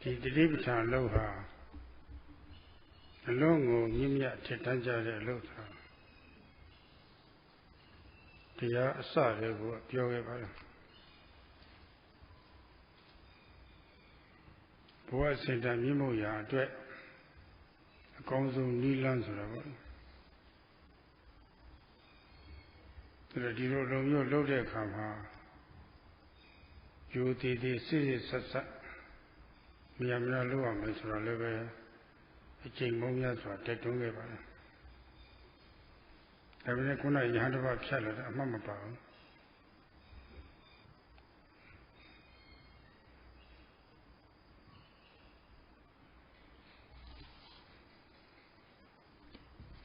the Delibitan Loha, a long Nimia Tetanja Lota. They are sorry, Yoga. Boy said that Mimoya, a council Nilands. The Dino loaded come. You did the city Sasa Miamia Lua, Mr. Leve, a king Momias for Tetunga. Having a kuna Yahava Chalet, a Mamma Pow.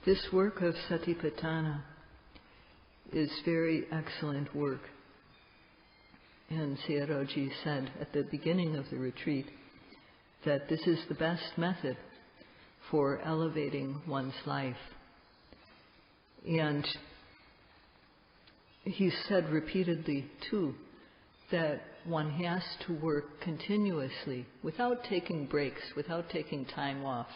This work of Satipatthana is very excellent work. And Sayadaw said at the beginning of the retreat that this is the best method for elevating one's life. And he said repeatedly, too, that one has to work continuously without taking breaks, without taking time off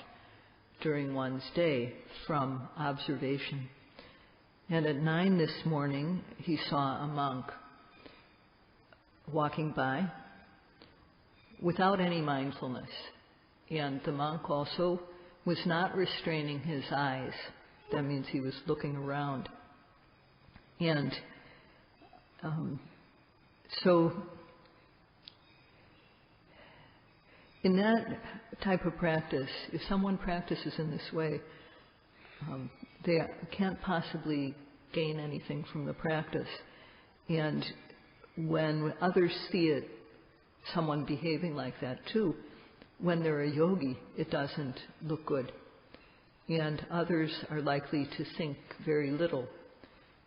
during one's day from observation. And at 9 this morning, he saw a monk walking by without any mindfulness. And the monk also was not restraining his eyes. That means he was looking around. And so in that type of practice, if someone practices in this way, they can't possibly gain anything from the practice. And when others see it, someone behaving like that too, when they're a yogi, it doesn't look good. And others are likely to think very little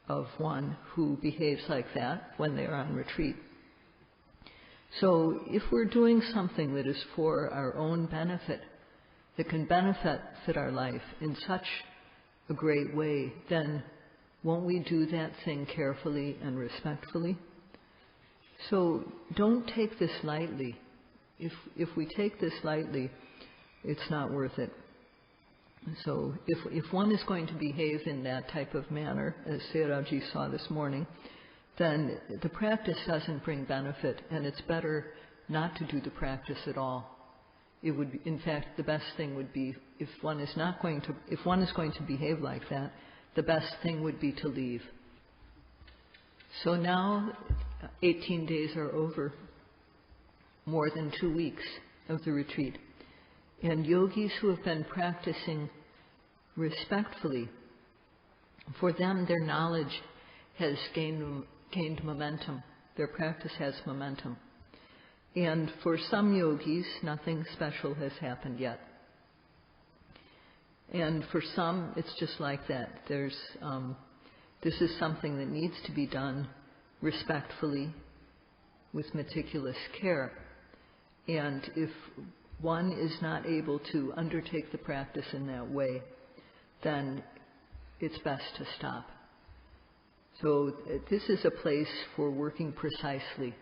of one who behaves like that when they're on retreat. So if we're doing something that is for our own benefit, that can benefit our life in such a great way, then won't we do that thing carefully and respectfully? So don't take this lightly. If we take this lightly, it's not worth it. So if one is going to behave in that type of manner, as Sayadaw saw this morning, then the practice doesn't bring benefit, and it's better not to do the practice at all. It would, in fact, the best thing would be if one is going to behave like that, the best thing would be to leave. So now 18 days are over, more than 2 weeks of the retreat. And yogis who have been practicing respectfully, for them their knowledge has gained momentum. Their practice has momentum. And for some yogis, nothing special has happened yet. And for some, it's just like that. This is something that needs to be done respectfully, with meticulous care. And if one is not able to undertake the practice in that way, then it's best to stop. So this is a place for working precisely.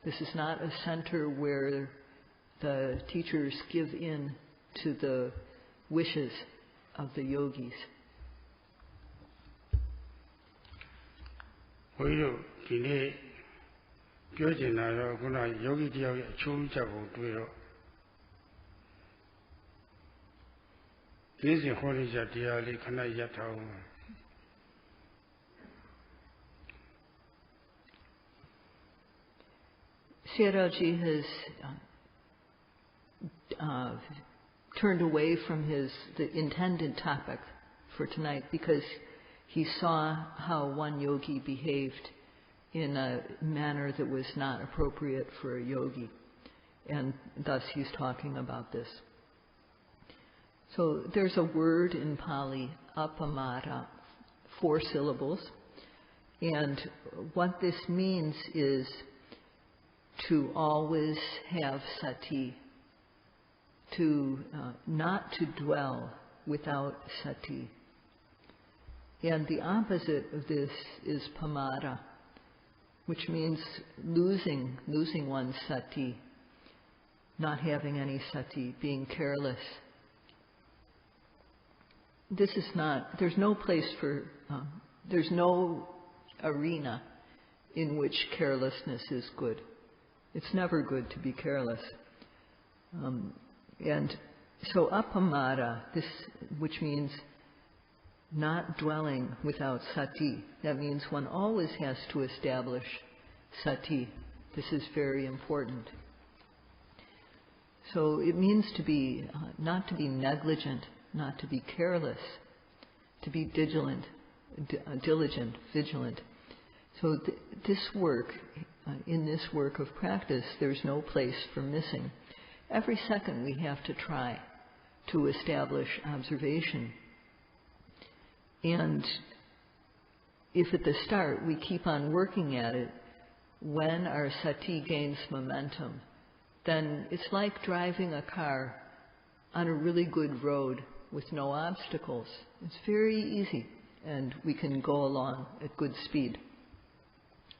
This is not a center where the teachers give in to the wishes of the yogis. Sayadaw has turned away from the intended topic for tonight because he saw how one yogi behaved in a manner that was not appropriate for a yogi, and thus he's talking about this. So there's a word in Pali, Appamada, 4 syllables, and what this means is to always have sati, to not to dwell without sati. And the opposite of this is pamada, which means losing one's sati. not having any sati, being careless. This is not, there's no place for, there's no arena in which carelessness is good. It's never good to be careless. And so Appamada, this, which means not dwelling without sati, that means one always has to establish sati. This is very important. So it means to be, not to be negligent, not to be careless, to be diligent, vigilant. So this work, in this work of practice, there's no place for missing. Every second we have to try to establish observation. And if at the start we keep on working at it, when our sati gains momentum, then it's like driving a car on a really good road with no obstacles. It's very easy, and we can go along at good speed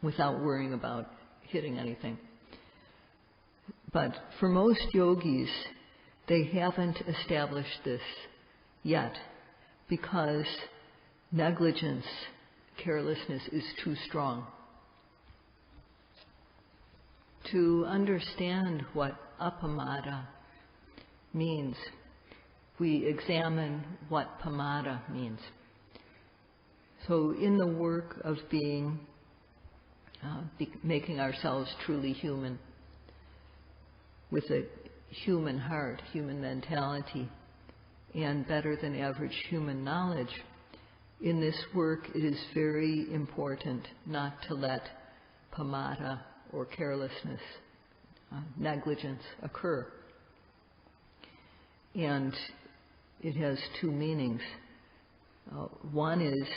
without worrying about hitting anything. But for most yogis, they haven't established this yet because negligence, carelessness is too strong. To understand what Appamada means, we examine what Pamada means. So in the work of being, making ourselves truly human, with a human heart, human mentality, and better than average human knowledge, in this work it is very important not to let Pamada or carelessness, negligence occur. And it has two meanings. One is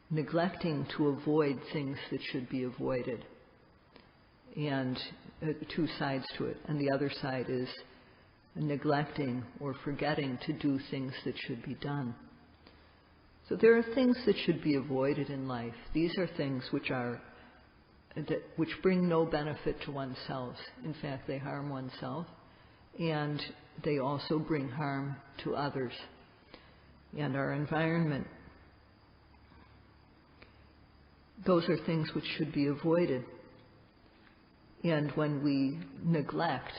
neglecting to avoid things that should be avoided, and two sides to it. And the other side is neglecting or forgetting to do things that should be done. So there are things that should be avoided in life. These are things which bring no benefit to oneself. In fact, they harm oneself, and they also bring harm to others and our environment. Those are things which should be avoided. And when we neglect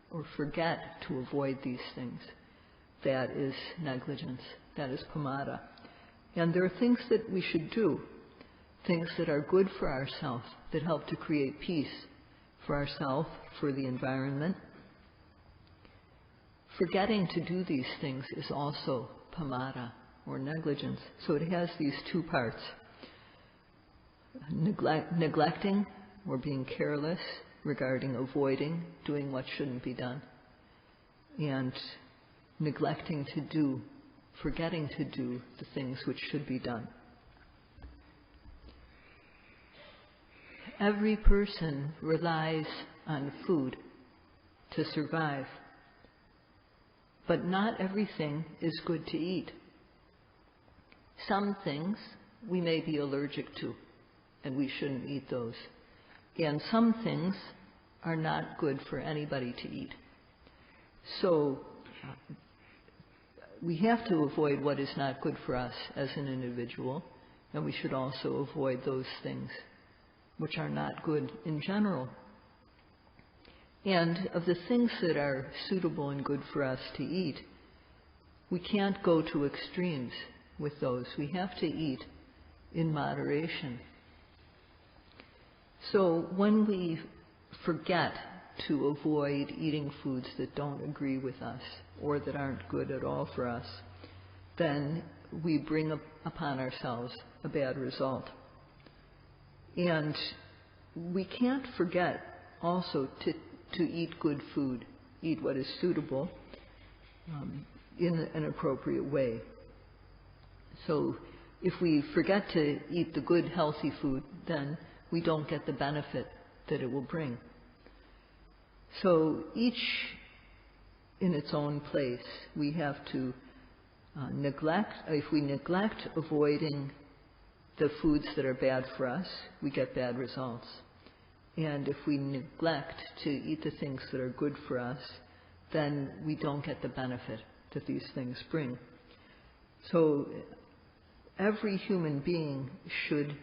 or forget to avoid these things, that is negligence, that is pamada. And there are things that we should do, things that are good for ourselves, that help to create peace for ourselves, for the environment. Forgetting to do these things is also pamada, or negligence. So it has these two parts. Neglecting or being careless regarding avoiding doing what shouldn't be done, and neglecting to do, forgetting to do the things which should be done. Every person relies on food to survive, but not everything is good to eat. Some things we may be allergic to, and we shouldn't eat those. And some things are not good for anybody to eat. So we have to avoid what is not good for us as an individual, and we should also avoid those things which are not good in general. And of the things that are suitable and good for us to eat, we can't go to extremes with those. We have to eat in moderation. So when we forget to avoid eating foods that don't agree with us or that aren't good at all for us, then we bring upon ourselves a bad result. And we can't forget also to eat good food, eat what is suitable in an appropriate way. So if we forget to eat the good, healthy food, then we don't get the benefit that it will bring. So each in its own place, we have to neglect. If we neglect avoiding the foods that are bad for us, we get bad results. And if we neglect to eat the things that are good for us, then we don't get the benefit that these things bring. So every human being should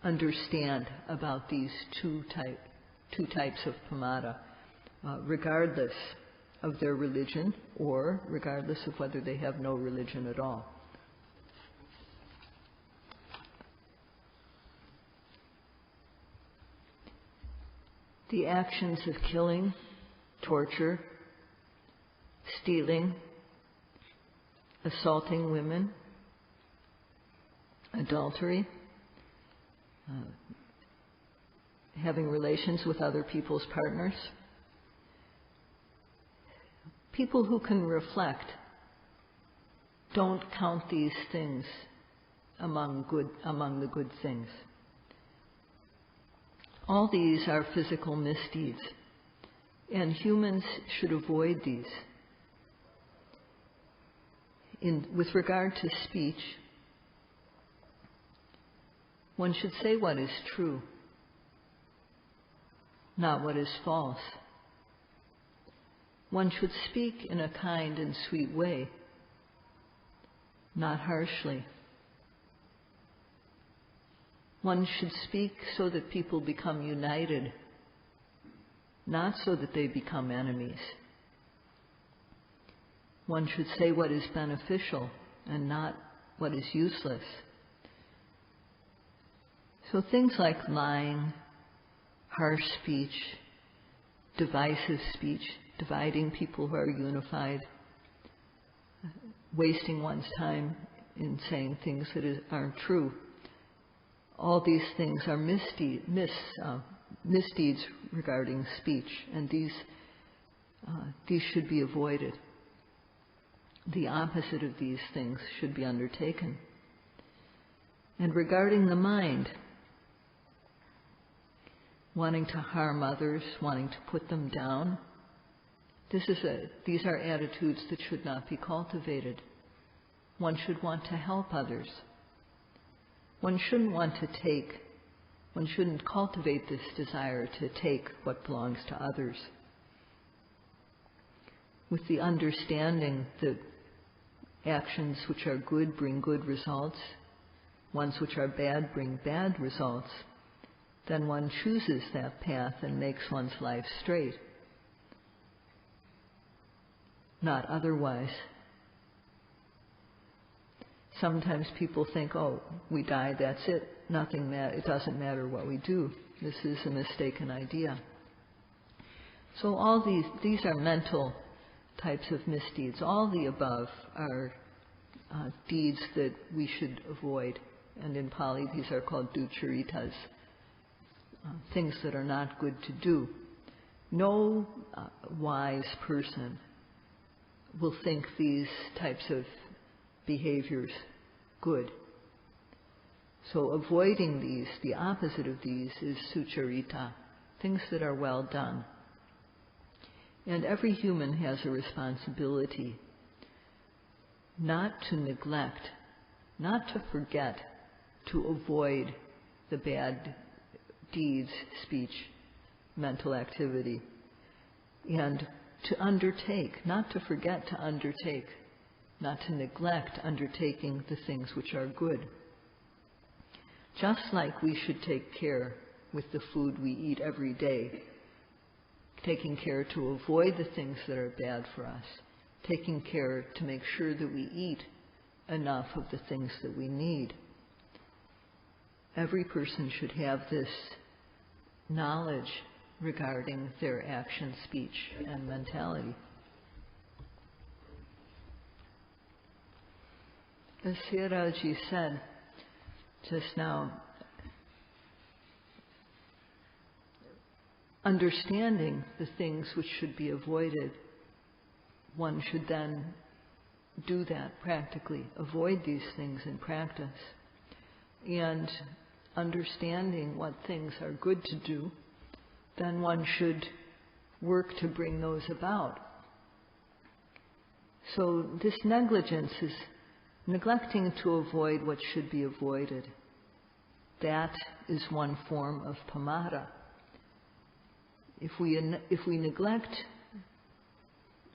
understand about these two types of pamada, regardless of their religion or regardless of whether they have no religion at all. The actions of killing, torture, stealing, assaulting women, adultery, having relations with other people's partners. People who can reflect don't count these things among the good things. All these are physical misdeeds, and humans should avoid these. With regard to speech, one should say what is true, not what is false. One should speak in a kind and sweet way, not harshly. One should speak so that people become united, not so that they become enemies. One should say what is beneficial and not what is useless. So things like lying, harsh speech, divisive speech, dividing people who are unified, wasting one's time in saying things that aren't true. All these things are misdeeds regarding speech, and these should be avoided. The opposite of these things should be undertaken. And regarding the mind, wanting to harm others, wanting to put them down, these are attitudes that should not be cultivated. One should want to help others. One shouldn't cultivate this desire to take what belongs to others. With the understanding that actions which are good bring good results, ones which are bad bring bad results, then one chooses that path and makes one's life straight, not otherwise. Sometimes people think, oh, we die, that's it. It doesn't matter what we do. This is a mistaken idea. So all these are mental types of misdeeds. All the above are deeds that we should avoid. And in Pali, these are called ducharitas, things that are not good to do. No wise person will think these types of behaviors good. So avoiding these, the opposite of these, is sucharita, things that are well done. And every human has a responsibility not to neglect, not to forget, to avoid the bad deeds, speech, mental activity, and to undertake, not to forget to undertake, not to neglect undertaking the things which are good. Just like we should take care with the food we eat every day, taking care to avoid the things that are bad for us, taking care to make sure that we eat enough of the things that we need. Every person should have this knowledge regarding their action, speech, and mentality. As Sayadaw said just now, understanding the things which should be avoided, one should then do that practically, avoid these things in practice. And understanding what things are good to do, then one should work to bring those about. So this negligence is neglecting to avoid what should be avoided. That is one form of pamada. If we neglect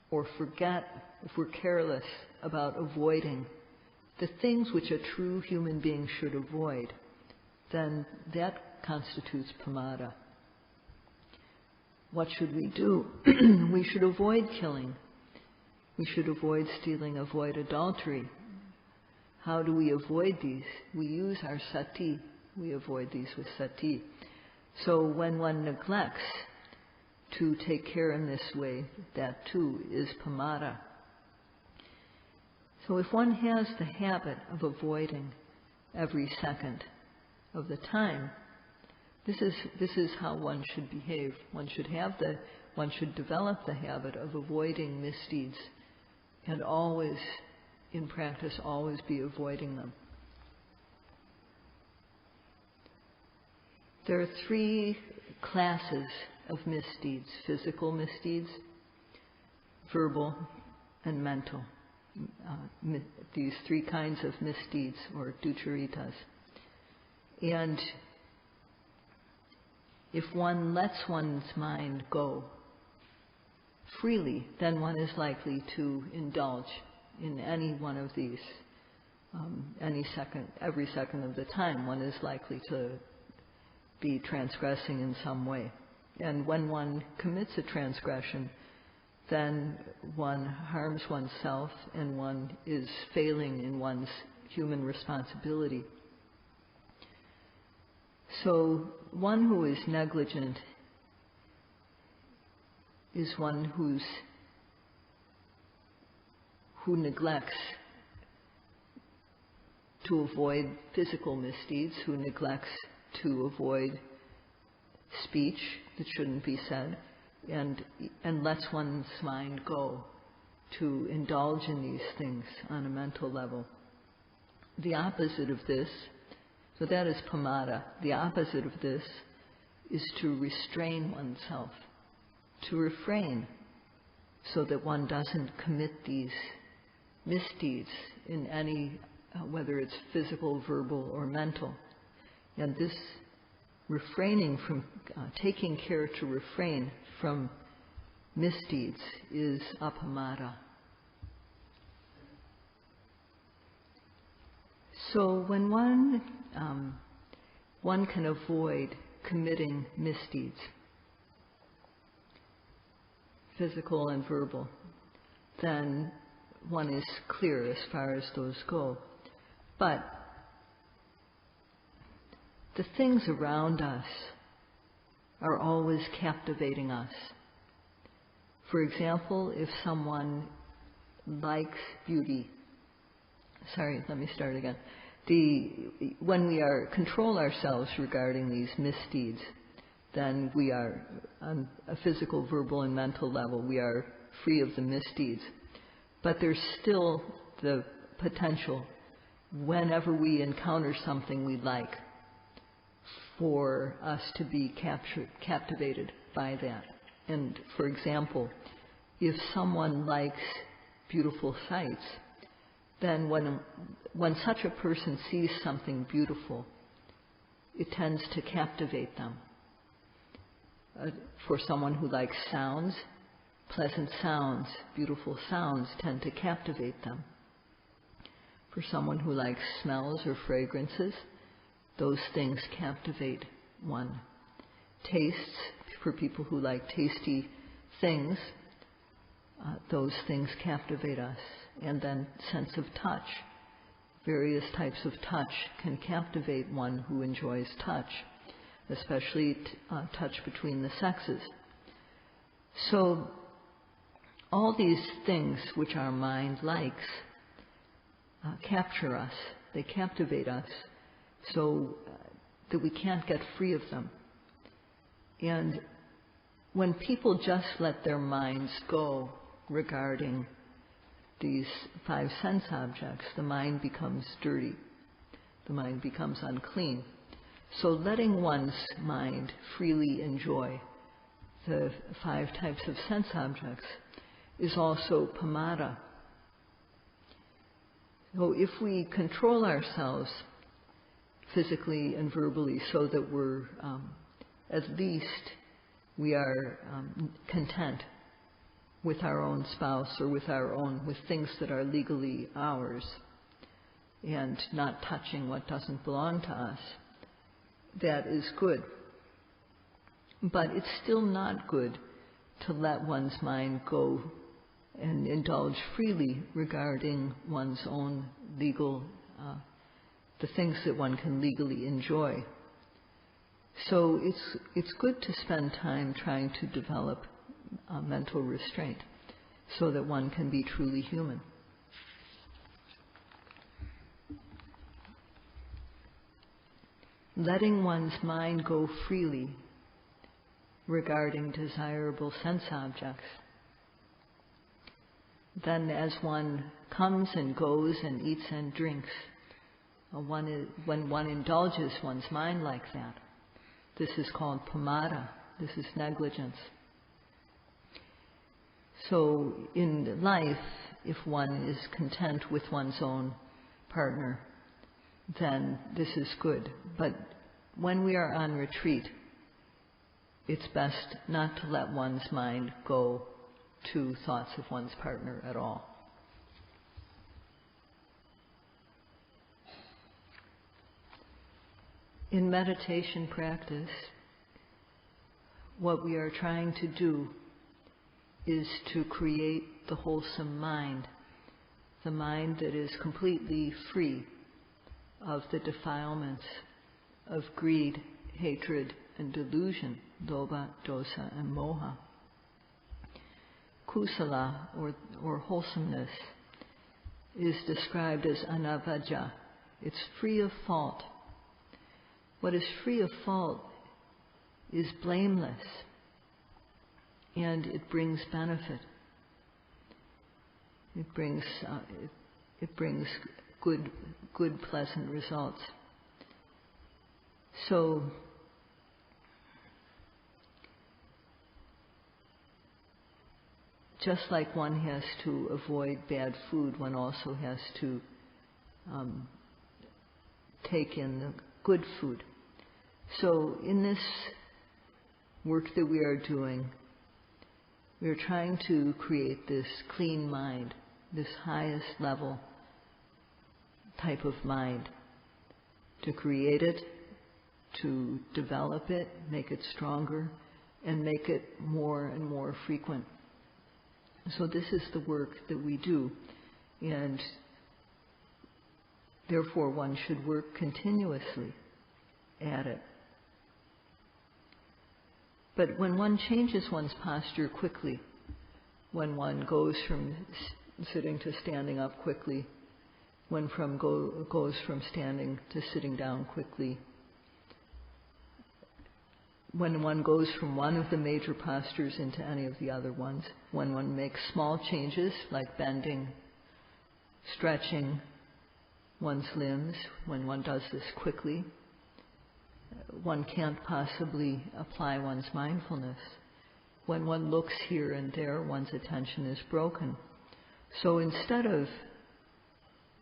or forget, if we're careless about avoiding the things which a true human being should avoid, then that constitutes pamada. What should we do? We should avoid killing. We should avoid stealing, avoid adultery. How do we avoid these? We use our sati. We avoid these with sati. So when one neglects to take care in this way, that too is pamada. So if one has the habit of avoiding every second of the time, this is how one should behave. One should develop the habit of avoiding misdeeds, and always, in practice, always be avoiding them. There are 3 classes of misdeeds: physical misdeeds, verbal, and mental. These 3 kinds of misdeeds, or ducharitas. And if one lets one's mind go freely, then one is likely to indulge in any one of these. Every second of the time, one is likely to be transgressing in some way. And when one commits a transgression, then one harms oneself and one is failing in one's human responsibility. So one who is negligent is one who neglects to avoid physical misdeeds, who neglects to avoid speech that shouldn't be said, and lets one's mind go to indulge in these things on a mental level. The opposite of this, so that is pamada. The opposite of this is to restrain oneself, to refrain, so that one doesn't commit these misdeeds in any, whether it's physical, verbal, or mental. And this refraining from, taking care to refrain from misdeeds is appamada. So when one can avoid committing misdeeds, physical and verbal, then one is clear as far as those go. But the things around us are always captivating us. For example, if someone likes beauty, when we control ourselves regarding these misdeeds, then we are, on a physical, verbal, and mental level, we are free of the misdeeds. But there's still the potential, whenever we encounter something we like, for us to be captivated by that. And for example, if someone likes beautiful sights, then when such a person sees something beautiful, it tends to captivate them. For someone who likes sounds, pleasant sounds, beautiful sounds tend to captivate them. For someone who likes smells or fragrances, those things captivate one. Tastes, for people who like tasty things, those things captivate us. And then sense of touch. Various types of touch can captivate one who enjoys touch, especially touch between the sexes. So all these things which our mind likes capture us. They captivate us so that we can't get free of them. And when people just let their minds go regarding these 5 sense objects, the mind becomes dirty. The mind becomes unclean. So letting one's mind freely enjoy the 5 types of sense objects is also pamada. So if we control ourselves physically and verbally, so that we're at least we are content with our own spouse or with things that are legally ours, and not touching what doesn't belong to us. That is good. But it's still not good to let one's mind go and indulge freely regarding one's own legal, the things that one can legally enjoy. So it's good to spend time trying to develop mental restraint so that one can be truly human. Letting one's mind go freely regarding desirable sense objects. Then as one comes and goes and eats and drinks, when one indulges one's mind like that, this is called Pamada, this is negligence. So in life, if one is content with one's own partner, then this is good. But when we are on retreat, it's best not to let one's mind go to thoughts of one's partner at all. In meditation practice, what we are trying to do is to create the wholesome mind, the mind that is completely free of the defilements of greed, hatred, and delusion, lobha, dosa, and moha. Kusala, or wholesomeness, is described as anavajja. It's free of fault. What is free of fault is blameless, and it brings benefit. It brings good, pleasant results. So, just like one has to avoid bad food, one also has to take in the good food. So in this work that we are doing, we are trying to create this clean mind, this highest level type of mind, to create it, to develop it, make it stronger, and make it more and more frequent. So this is the work that we do, and therefore one should work continuously at it. But when one changes one's posture quickly, when one goes from sitting to standing up quickly, goes from standing to sitting down quickly, when one goes from one of the major postures into any of the other ones, when one makes small changes like bending, stretching one's limbs, when one does this quickly, one can't possibly apply one's mindfulness. When one looks here and there, one's attention is broken. So instead of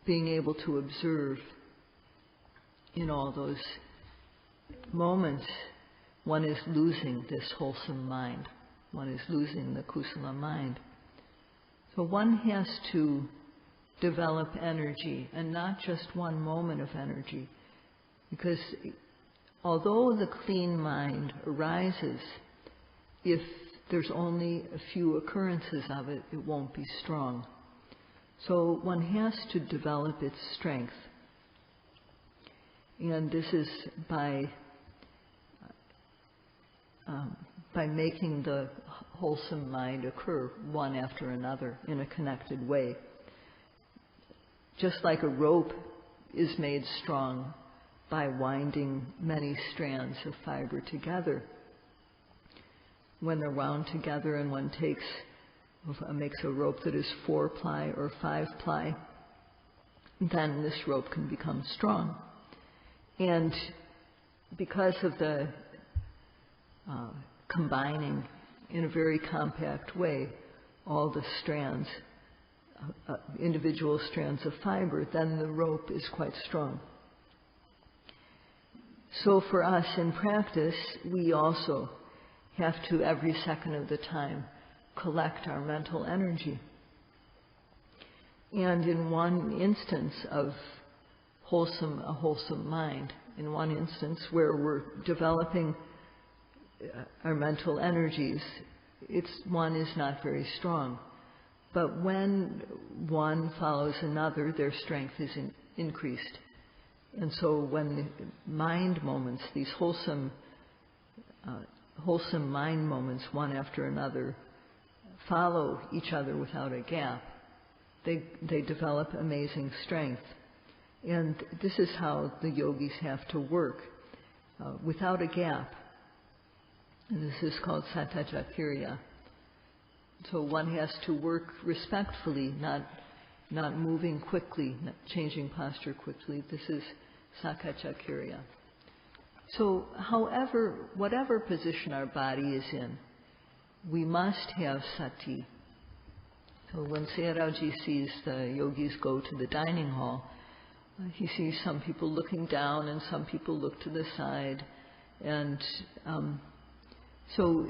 being able to observe in all those moments, one is losing this wholesome mind. One is losing the kusala mind. So one has to develop energy, and not just one moment of energy, because although the clean mind arises, if there's only a few occurrences of it, it won't be strong. So one has to develop its strength. And this is by making the wholesome mind occur one after another in a connected way. Just like a rope is made strong by winding many strands of fiber together. When they're wound together and one makes a rope that is 4-ply or 5-ply, then this rope can become strong. And because of the combining in a very compact way all the strands, individual strands of fiber, then the rope is quite strong. So for us in practice, we also have to, every second of the time, collect our mental energy. And in one instance of a wholesome mind, in one instance where we're developing our mental energies, one is not very strong. But when one follows another, their strength is increased. And so when mind moments, these wholesome mind moments, one after another, follow each other without a gap, they develop amazing strength. And this is how the yogis have to work, without a gap. And this is called satajjakirya. So one has to work respectfully, not moving quickly, not changing posture quickly. This is sakacakirya. So whatever position our body is in, we must have sati. So when Sayadaw sees the yogis go to the dining hall, he sees some people looking down and some people look to the side. And so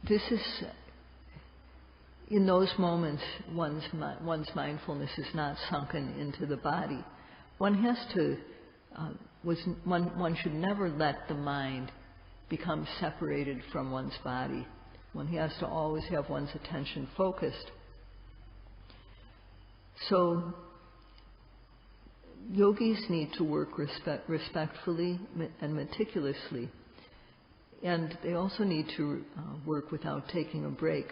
this is, in those moments, one's mindfulness is not sunken into the body. One has to, one should never let the mind become separated from one's body. One has to always have one's attention focused. So yogis need to work respectfully and meticulously. And they also need to work without taking a break.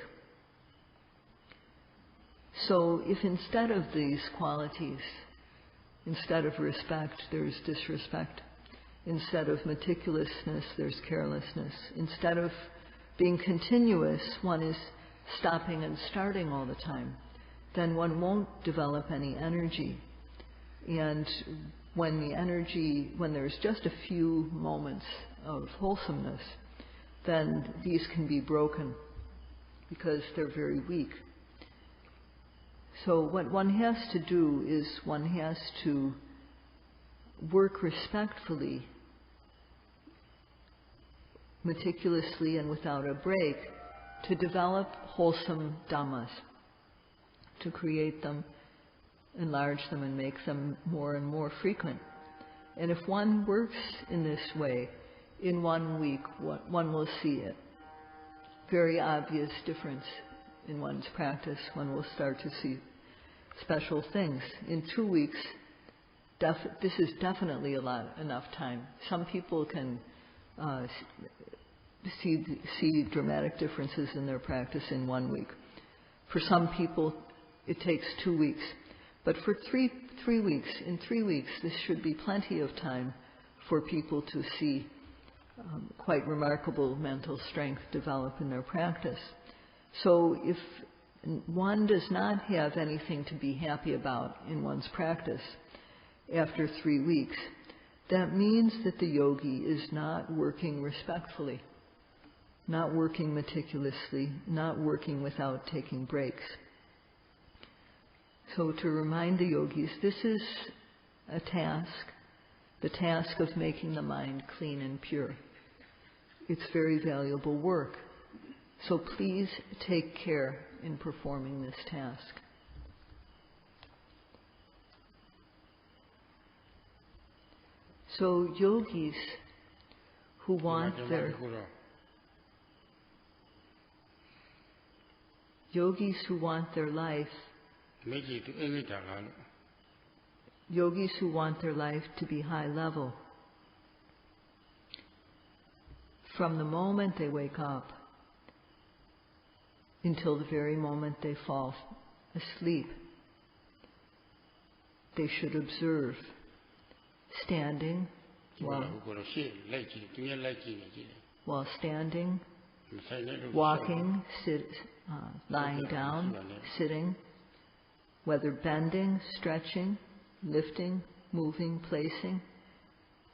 So if instead of these qualities, instead of respect, there's disrespect. Instead of meticulousness, there's carelessness. Instead of being continuous, one is stopping and starting all the time. Then one won't develop any energy. And when there's just a few moments of wholesomeness, then these can be broken because they're very weak. So what one has to do is one has to work respectfully, meticulously and without a break to develop wholesome dhammas, to create them, enlarge them and make them more and more frequent. And if one works in this way, in 1 week, one will see it. Very obvious difference in one's practice. One will start to see special things. In 2 weeks, this is definitely enough time. Some people can see dramatic differences in their practice in 1 week. For some people, it takes 2 weeks. But for three weeks, in 3 weeks, this should be plenty of time for people to see quite remarkable mental strength develop in their practice. So if one does not have anything to be happy about in one's practice after 3 weeks, that means that the yogi is not working respectfully, not working meticulously, not working without taking breaks. So to remind the yogis, this is a task, the task of making the mind clean and pure. It's very valuable work. So please take care in performing this task. So yogis who want their life to be high level, from the moment they wake up until the very moment they fall asleep, they should observe standing, while standing, walking, lying down, sitting, whether bending, stretching, lifting, moving, placing,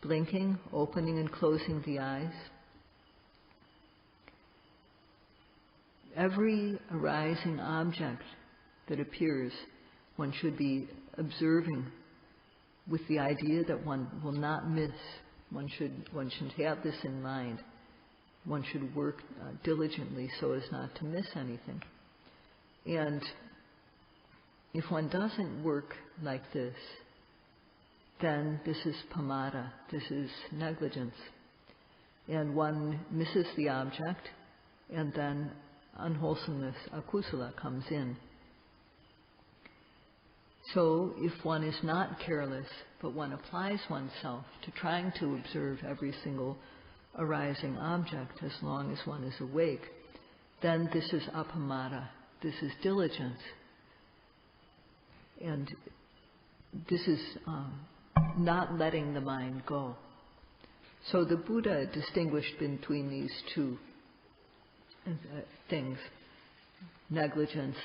blinking, opening and closing the eyes. Every arising object that appears, one should be observing with the idea that one will not miss. One should have this in mind. One should work diligently so as not to miss anything. And if one doesn't work like this, then this is pamada, this is negligence. And one misses the object, and then unwholesomeness, akusala, comes in. So if one is not careless, but one applies oneself to trying to observe every single arising object as long as one is awake, then this is appamada, this is diligence. And this is not letting the mind go. So the Buddha distinguished between these two things, negligence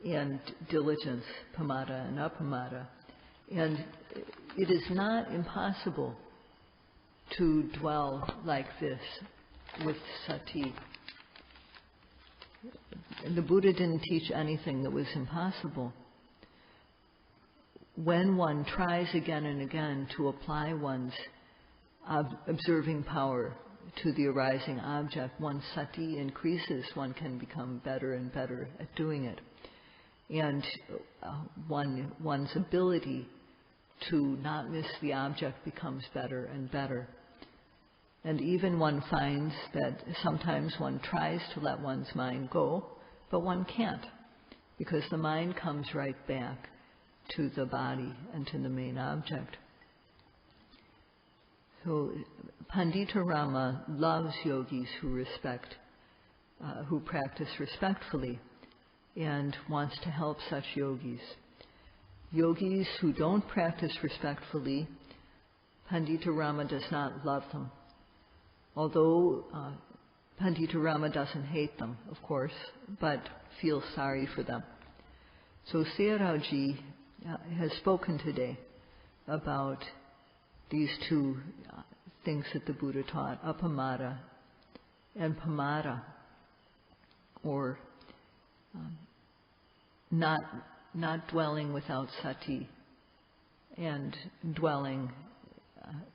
and diligence, pamada and appamada. And it is not impossible to dwell like this with sati. And the Buddha didn't teach anything that was impossible. When one tries again and again to apply one's observing power to the arising object, one's sati increases, one can become better and better at doing it. And one's ability to not miss the object becomes better and better. And even one finds that sometimes one tries to let one's mind go, but one can't, because the mind comes right back to the body and to the main object. So Panditarama loves yogis who practice respectfully, and wants to help such yogis. Yogis who don't practice respectfully, Panditarama does not love them. Although Panditarama doesn't hate them, of course, but feels sorry for them. So Sayadaw has spoken today about these two things that the Buddha taught, appamada and pamada, or not dwelling without sati and dwelling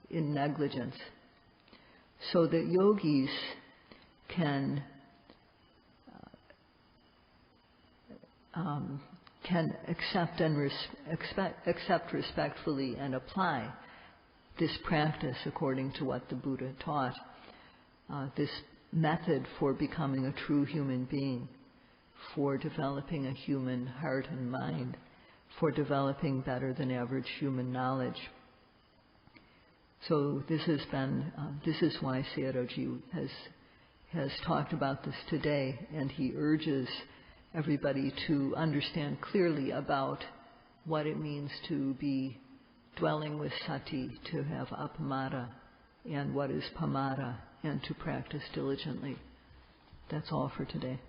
in negligence, so that yogis can accept respectfully and apply this practice according to what the Buddha taught, this method for becoming a true human being, for developing a human heart and mind, for developing better than average human knowledge. So this is why Sayadaw has talked about this today, and he urges everybody to understand clearly about what it means to be dwelling with sati, to have appamada, and what is pamada, and to practice diligently. That's all for today.